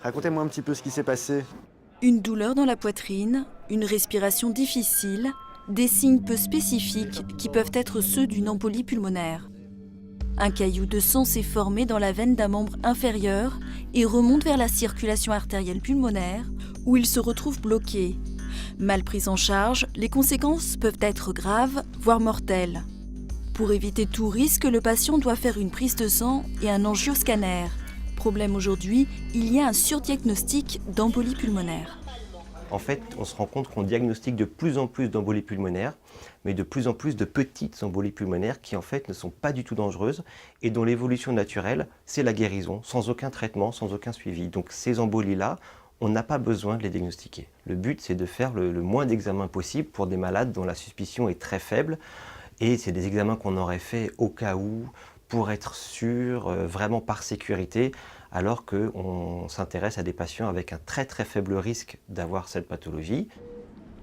Racontez-moi un petit peu ce qui s'est passé. Une douleur dans la poitrine, une respiration difficile, des signes peu spécifiques qui peuvent être ceux d'une embolie pulmonaire. Un caillou de sang s'est formé dans la veine d'un membre inférieur et remonte vers la circulation artérielle pulmonaire où il se retrouve bloqué. Mal pris en charge, les conséquences peuvent être graves, voire mortelles. Pour éviter tout risque, le patient doit faire une prise de sang et un angioscanner. Problème aujourd'hui, il y a un surdiagnostic d'embolie pulmonaire. En fait, on se rend compte qu'on diagnostique de plus en plus d'embolies pulmonaires, mais de plus en plus de petites embolies pulmonaires qui en fait ne sont pas du tout dangereuses et dont l'évolution naturelle, c'est la guérison, sans aucun traitement, sans aucun suivi. Donc ces embolies-là, on n'a pas besoin de les diagnostiquer. Le but, c'est de faire le moins d'examens possible pour des malades dont la suspicion est très faible. Et c'est des examens qu'on aurait fait au cas où, pour être sûr, vraiment par sécurité, alors qu'on s'intéresse à des patients avec un très très faible risque d'avoir cette pathologie.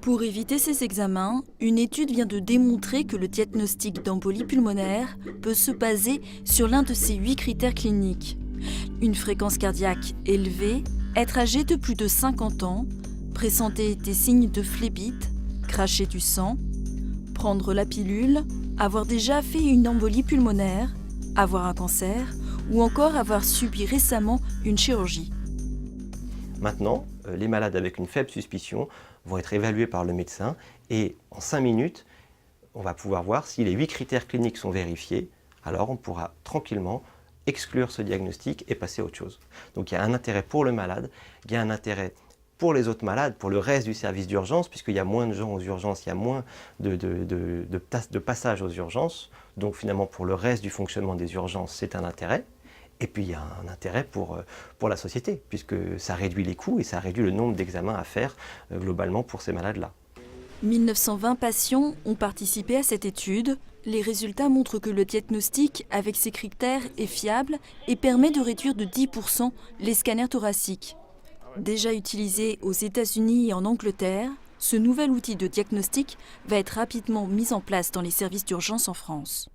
Pour éviter ces examens, une étude vient de démontrer que le diagnostic d'embolie pulmonaire peut se baser sur l'un de ces 8 critères cliniques. Une fréquence cardiaque élevée, être âgé de plus de 50 ans, présenter des signes de phlébite, cracher du sang, prendre la pilule, avoir déjà fait une embolie pulmonaire, avoir un cancer ou encore avoir subi récemment une chirurgie. Maintenant, les malades avec une faible suspicion vont être évalués par le médecin et en 5 minutes, on va pouvoir voir si les 8 critères cliniques sont vérifiés. Alors on pourra tranquillement exclure ce diagnostic et passer à autre chose. Donc il y a un intérêt pour le malade, il y a un intérêt pour les autres malades, pour le reste du service d'urgence, puisqu'il y a moins de gens aux urgences, il y a moins de passages aux urgences. Donc finalement, pour le reste du fonctionnement des urgences, c'est un intérêt. Et puis il y a un intérêt pour la société, puisque ça réduit les coûts et ça réduit le nombre d'examens à faire globalement pour ces malades-là. 1920 patients ont participé à cette étude. Les résultats montrent que le diagnostic avec ces critères est fiable et permet de réduire de 10% les scanners thoraciques. Déjà utilisé aux États-Unis et en Angleterre, ce nouvel outil de diagnostic va être rapidement mis en place dans les services d'urgence en France.